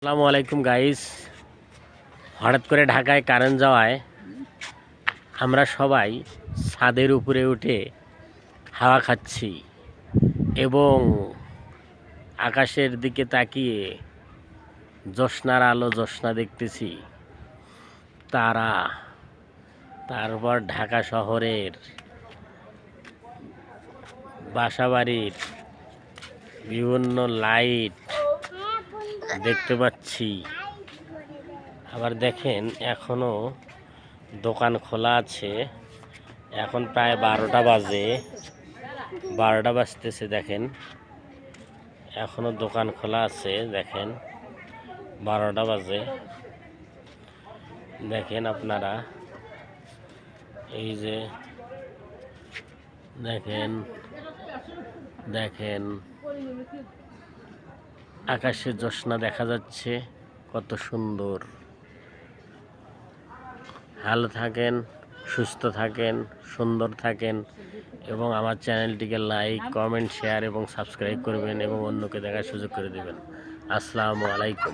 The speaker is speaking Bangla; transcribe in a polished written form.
আসসালামু আলাইকুম গাইস। হঠাৎ করে ঢাকায় কারেন্ট যাওয়ায় আমরা সবাই ছাদের উপরে উঠে হাওয়া খাচ্ছি এবং আকাশের দিকে তাকিয়ে জ্যোৎস্নার আলো জ্যোৎস্না দেখতেছি, তারা, তারপর ঢাকা শহরের বাসাবাড়ির বিভিন্ন লাইট দেখতে পাচ্ছি। আবার দেখেন এখনো দোকান খোলা আছে, এখন প্রায় 12টা বাজে, 12টা বাজতেছে। দেখেন এখনো দোকান খোলা আছে, দেখেন 12টা বাজে। দেখেন আপনারা, এই যে দেখেন দেখেন আকাশে জ্যোৎস্না দেখা যাচ্ছে, কত সুন্দর। ভালো থাকেন, সুস্থ থাকেন, সুন্দর থাকেন এবং আমার চ্যানেলটিকে লাইক, কমেন্ট, শেয়ার এবং সাবস্ক্রাইব করবেন এবং অন্যকে দেখার সুযোগ করে দেবেন। আসসালামু আলাইকুম।